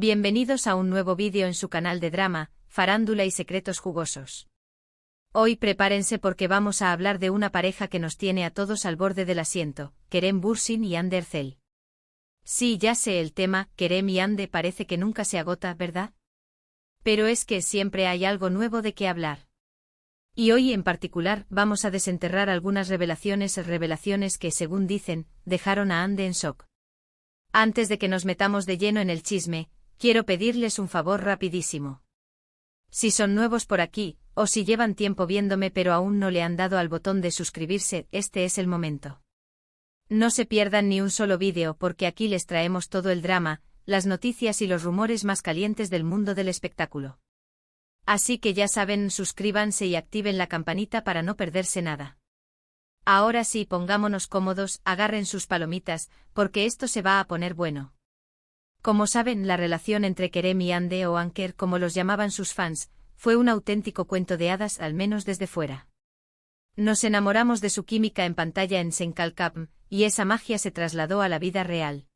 Bienvenidos a un nuevo vídeo en su canal de drama, farándula y secretos jugosos. Hoy prepárense porque vamos a hablar de una pareja que nos tiene a todos al borde del asiento, Kerem Bürsin y Hande Erçel. Sí, ya sé el tema, Kerem y Hande parece que nunca se agota, ¿verdad? Pero es que siempre hay algo nuevo de qué hablar. Y hoy en particular vamos a desenterrar algunas revelaciones que, según dicen, dejaron a Hande en shock. Antes de que nos metamos de lleno en el chisme, quiero pedirles un favor rapidísimo. Si son nuevos por aquí, o si llevan tiempo viéndome pero aún no le han dado al botón de suscribirse, este es el momento. No se pierdan ni un solo vídeo porque aquí les traemos todo el drama, las noticias y los rumores más calientes del mundo del espectáculo. Así que ya saben, suscríbanse y activen la campanita para no perderse nada. Ahora sí, pongámonos cómodos, agarren sus palomitas, porque esto se va a poner bueno. Como saben, la relación entre Kerem y Hande o Anker, como los llamaban sus fans, fue un auténtico cuento de hadas, al menos desde fuera. Nos enamoramos de su química en pantalla en Senkalkapm, y esa magia se trasladó a la vida real.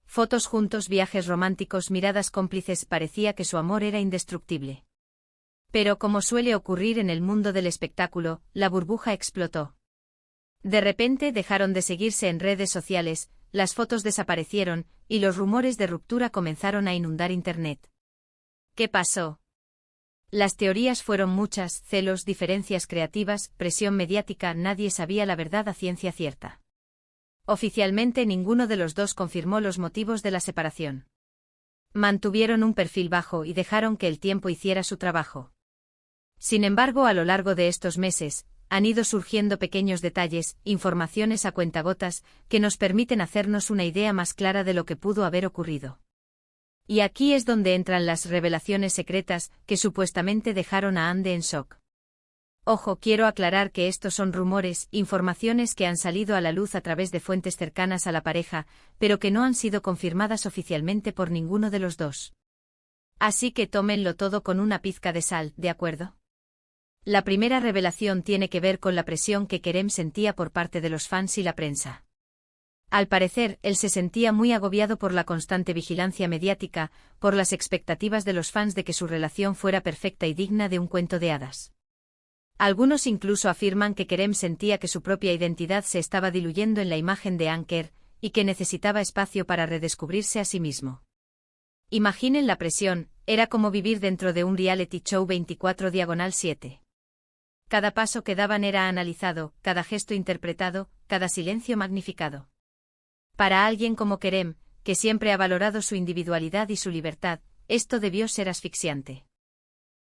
Fotos juntos, viajes románticos, miradas cómplices, parecía que su amor era indestructible. Pero como suele ocurrir en el mundo del espectáculo, la burbuja explotó. De repente dejaron de seguirse en redes sociales, las fotos desaparecieron, y los rumores de ruptura comenzaron a inundar Internet. ¿Qué pasó? Las teorías fueron muchas: celos, diferencias creativas, presión mediática, nadie sabía la verdad a ciencia cierta. Oficialmente ninguno de los dos confirmó los motivos de la separación. Mantuvieron un perfil bajo y dejaron que el tiempo hiciera su trabajo. Sin embargo, a lo largo de estos meses, han ido surgiendo pequeños detalles, informaciones a cuentagotas, que nos permiten hacernos una idea más clara de lo que pudo haber ocurrido. Y aquí es donde entran las revelaciones secretas, que supuestamente dejaron a Hande en shock. Ojo, quiero aclarar que estos son rumores, informaciones que han salido a la luz a través de fuentes cercanas a la pareja, pero que no han sido confirmadas oficialmente por ninguno de los dos. Así que tómenlo todo con una pizca de sal, ¿de acuerdo? La primera revelación tiene que ver con la presión que Kerem sentía por parte de los fans y la prensa. Al parecer, él se sentía muy agobiado por la constante vigilancia mediática, por las expectativas de los fans de que su relación fuera perfecta y digna de un cuento de hadas. Algunos incluso afirman que Kerem sentía que su propia identidad se estaba diluyendo en la imagen de Anker, y que necesitaba espacio para redescubrirse a sí mismo. Imaginen la presión, era como vivir dentro de un reality show 24/7. Cada paso que daban era analizado, cada gesto interpretado, cada silencio magnificado. Para alguien como Kerem, que siempre ha valorado su individualidad y su libertad, esto debió ser asfixiante.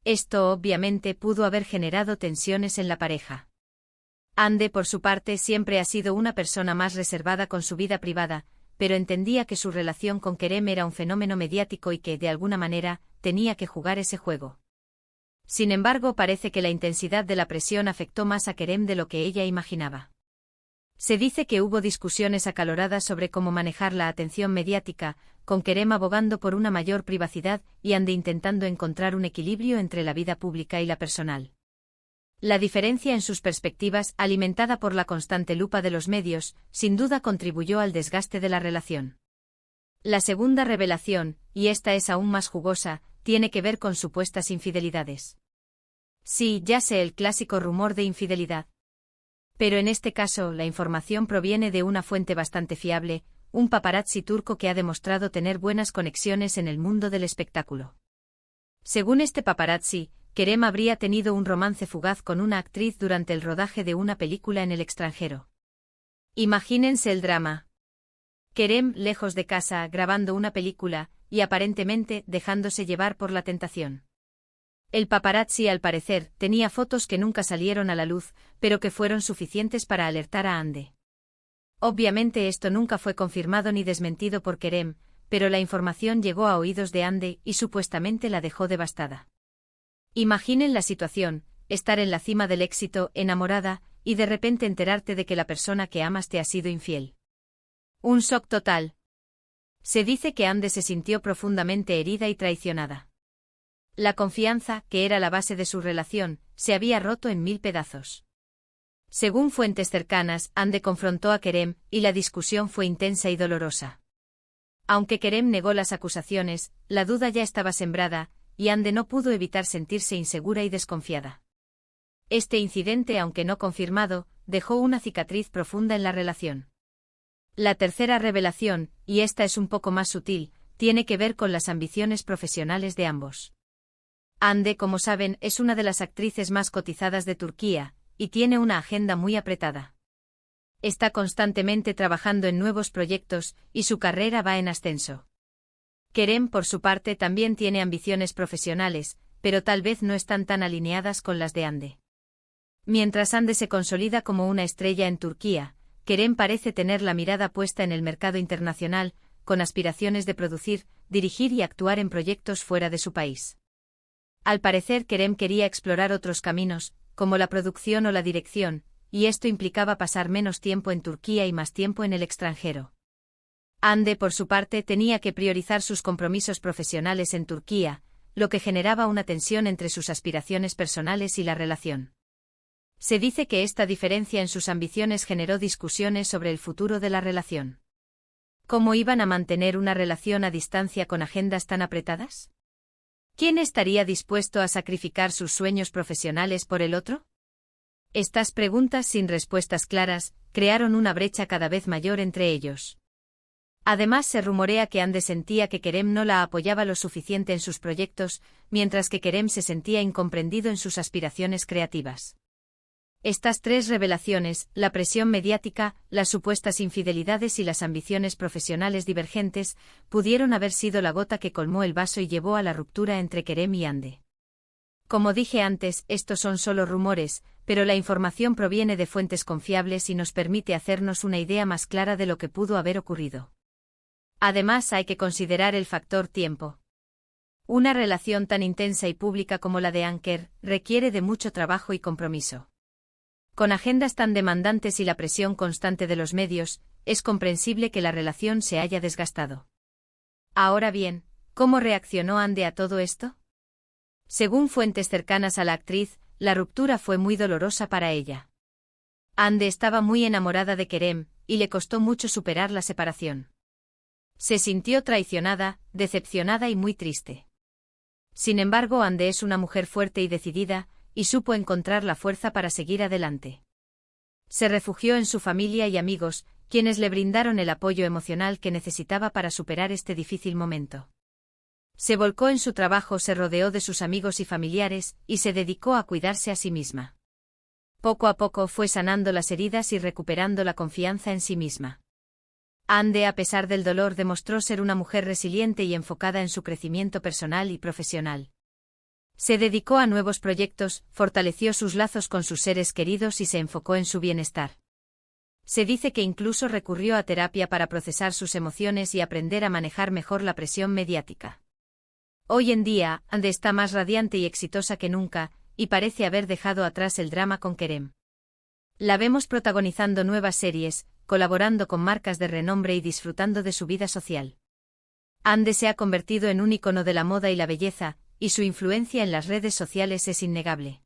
Esto obviamente pudo haber generado tensiones en la pareja. Hande, por su parte, siempre ha sido una persona más reservada con su vida privada, pero entendía que su relación con Kerem era un fenómeno mediático y que, de alguna manera, tenía que jugar ese juego. Sin embargo, parece que la intensidad de la presión afectó más a Kerem de lo que ella imaginaba. Se dice que hubo discusiones acaloradas sobre cómo manejar la atención mediática, con Kerem abogando por una mayor privacidad y Hande intentando encontrar un equilibrio entre la vida pública y la personal. La diferencia en sus perspectivas, alimentada por la constante lupa de los medios, sin duda contribuyó al desgaste de la relación. La segunda revelación, y esta es aún más jugosa, tiene que ver con supuestas infidelidades. Sí, ya sé, el clásico rumor de infidelidad. Pero en este caso, la información proviene de una fuente bastante fiable, un paparazzi turco que ha demostrado tener buenas conexiones en el mundo del espectáculo. Según este paparazzi, Kerem habría tenido un romance fugaz con una actriz durante el rodaje de una película en el extranjero. Imagínense el drama. Kerem, lejos de casa, grabando una película, y aparentemente dejándose llevar por la tentación. El paparazzi, al parecer, tenía fotos que nunca salieron a la luz, pero que fueron suficientes para alertar a Hande. Obviamente esto nunca fue confirmado ni desmentido por Kerem, pero la información llegó a oídos de Hande y supuestamente la dejó devastada. Imaginen la situación: estar en la cima del éxito, enamorada, y de repente enterarte de que la persona que amas te ha sido infiel. Un shock total. Se dice que Hande se sintió profundamente herida y traicionada. La confianza, que era la base de su relación, se había roto en 1000 pedazos. Según fuentes cercanas, Hande confrontó a Kerem, y la discusión fue intensa y dolorosa. Aunque Kerem negó las acusaciones, la duda ya estaba sembrada, y Ande no pudo evitar sentirse insegura y desconfiada. Este incidente, aunque no confirmado, dejó una cicatriz profunda en la relación. La tercera revelación, y esta es un poco más sutil, tiene que ver con las ambiciones profesionales de ambos. Ande, como saben, es una de las actrices más cotizadas de Turquía, y tiene una agenda muy apretada. Está constantemente trabajando en nuevos proyectos, y su carrera va en ascenso. Kerem, por su parte, también tiene ambiciones profesionales, pero tal vez no están tan alineadas con las de Ande. Mientras Ande se consolida como una estrella en Turquía, Kerem parece tener la mirada puesta en el mercado internacional, con aspiraciones de producir, dirigir y actuar en proyectos fuera de su país. Al parecer, Kerem quería explorar otros caminos, como la producción o la dirección, y esto implicaba pasar menos tiempo en Turquía y más tiempo en el extranjero. Ande, por su parte, tenía que priorizar sus compromisos profesionales en Turquía, lo que generaba una tensión entre sus aspiraciones personales y la relación. Se dice que esta diferencia en sus ambiciones generó discusiones sobre el futuro de la relación. ¿Cómo iban a mantener una relación a distancia con agendas tan apretadas? ¿Quién estaría dispuesto a sacrificar sus sueños profesionales por el otro? Estas preguntas sin respuestas claras crearon una brecha cada vez mayor entre ellos. Además, se rumorea que Ande sentía que Kerem no la apoyaba lo suficiente en sus proyectos, mientras que Kerem se sentía incomprendido en sus aspiraciones creativas. Estas tres revelaciones, la presión mediática, las supuestas infidelidades y las ambiciones profesionales divergentes, pudieron haber sido la gota que colmó el vaso y llevó a la ruptura entre Kerem y Ande. Como dije antes, estos son solo rumores, pero la información proviene de fuentes confiables y nos permite hacernos una idea más clara de lo que pudo haber ocurrido. Además, hay que considerar el factor tiempo. Una relación tan intensa y pública como la de Anker requiere de mucho trabajo y compromiso. Con agendas tan demandantes y la presión constante de los medios, es comprensible que la relación se haya desgastado. Ahora bien, ¿cómo reaccionó Ande a todo esto? Según fuentes cercanas a la actriz, la ruptura fue muy dolorosa para ella. Ande estaba muy enamorada de Kerem, y le costó mucho superar la separación. Se sintió traicionada, decepcionada y muy triste. Sin embargo, Ande es una mujer fuerte y decidida, y supo encontrar la fuerza para seguir adelante. Se refugió en su familia y amigos, quienes le brindaron el apoyo emocional que necesitaba para superar este difícil momento. Se volcó en su trabajo, se rodeó de sus amigos y familiares, y se dedicó a cuidarse a sí misma. Poco a poco fue sanando las heridas y recuperando la confianza en sí misma. Ande, a pesar del dolor, demostró ser una mujer resiliente y enfocada en su crecimiento personal y profesional. Se dedicó a nuevos proyectos, fortaleció sus lazos con sus seres queridos y se enfocó en su bienestar. Se dice que incluso recurrió a terapia para procesar sus emociones y aprender a manejar mejor la presión mediática. Hoy en día, Ande está más radiante y exitosa que nunca, y parece haber dejado atrás el drama con Kerem. La vemos protagonizando nuevas series, colaborando con marcas de renombre y disfrutando de su vida social. Ande se ha convertido en un ícono de la moda y la belleza, y su influencia en las redes sociales es innegable.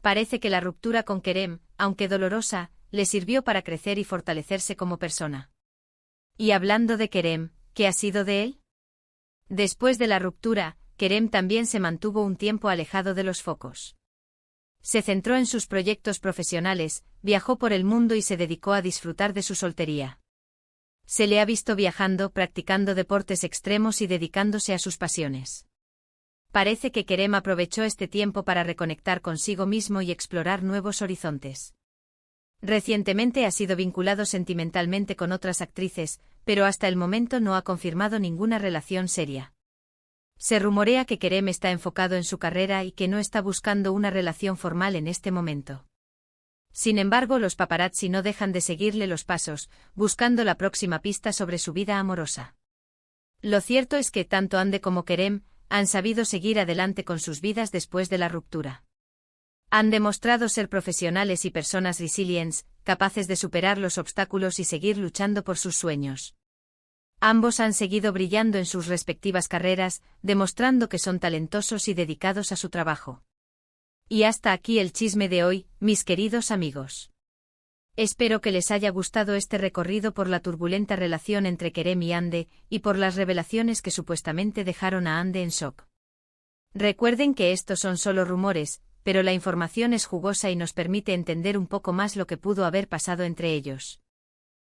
Parece que la ruptura con Kerem, aunque dolorosa, le sirvió para crecer y fortalecerse como persona. Y hablando de Kerem, ¿qué ha sido de él? Después de la ruptura, Kerem también se mantuvo un tiempo alejado de los focos. Se centró en sus proyectos profesionales, viajó por el mundo y se dedicó a disfrutar de su soltería. Se le ha visto viajando, practicando deportes extremos y dedicándose a sus pasiones. Parece que Kerem aprovechó este tiempo para reconectar consigo mismo y explorar nuevos horizontes. Recientemente ha sido vinculado sentimentalmente con otras actrices, pero hasta el momento no ha confirmado ninguna relación seria. Se rumorea que Kerem está enfocado en su carrera y que no está buscando una relación formal en este momento. Sin embargo, los paparazzi no dejan de seguirle los pasos, buscando la próxima pista sobre su vida amorosa. Lo cierto es que tanto Ande como Kerem han sabido seguir adelante con sus vidas después de la ruptura. Han demostrado ser profesionales y personas resilientes, capaces de superar los obstáculos y seguir luchando por sus sueños. Ambos han seguido brillando en sus respectivas carreras, demostrando que son talentosos y dedicados a su trabajo. Y hasta aquí el chisme de hoy, mis queridos amigos. Espero que les haya gustado este recorrido por la turbulenta relación entre Kerem y Ande, y por las revelaciones que supuestamente dejaron a Ande en shock. Recuerden que estos son solo rumores, pero la información es jugosa y nos permite entender un poco más lo que pudo haber pasado entre ellos.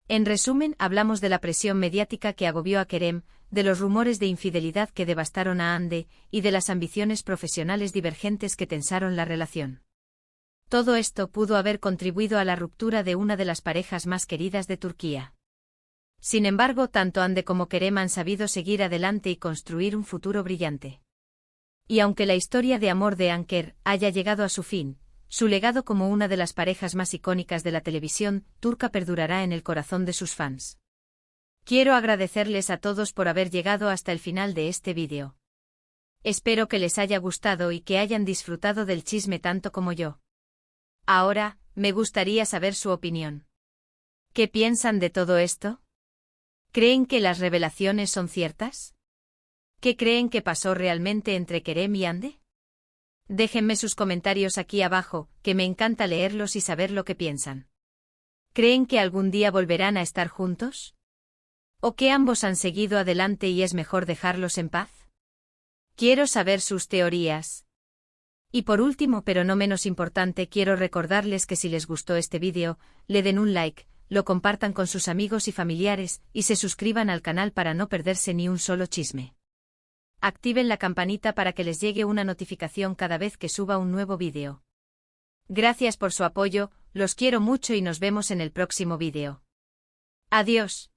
En resumen, hablamos de la presión mediática que agobió a Kerem, de los rumores de infidelidad que devastaron a Ande, y de las ambiciones profesionales divergentes que tensaron la relación. Todo esto pudo haber contribuido a la ruptura de una de las parejas más queridas de Turquía. Sin embargo, tanto Ande como Kerem han sabido seguir adelante y construir un futuro brillante. Y aunque la historia de amor de Anker haya llegado a su fin, su legado como una de las parejas más icónicas de la televisión turca perdurará en el corazón de sus fans. Quiero agradecerles a todos por haber llegado hasta el final de este vídeo. Espero que les haya gustado y que hayan disfrutado del chisme tanto como yo. Ahora, me gustaría saber su opinión. ¿Qué piensan de todo esto? ¿Creen que las revelaciones son ciertas? ¿Qué creen que pasó realmente entre Kerem y Ande? Déjenme sus comentarios aquí abajo, que me encanta leerlos y saber lo que piensan. ¿Creen que algún día volverán a estar juntos? ¿O que ambos han seguido adelante y es mejor dejarlos en paz? Quiero saber sus teorías. Y por último, pero no menos importante, quiero recordarles que si les gustó este vídeo, le den un like, lo compartan con sus amigos y familiares, y se suscriban al canal para no perderse ni un solo chisme. Activen la campanita para que les llegue una notificación cada vez que suba un nuevo vídeo. Gracias por su apoyo, los quiero mucho y nos vemos en el próximo vídeo. Adiós.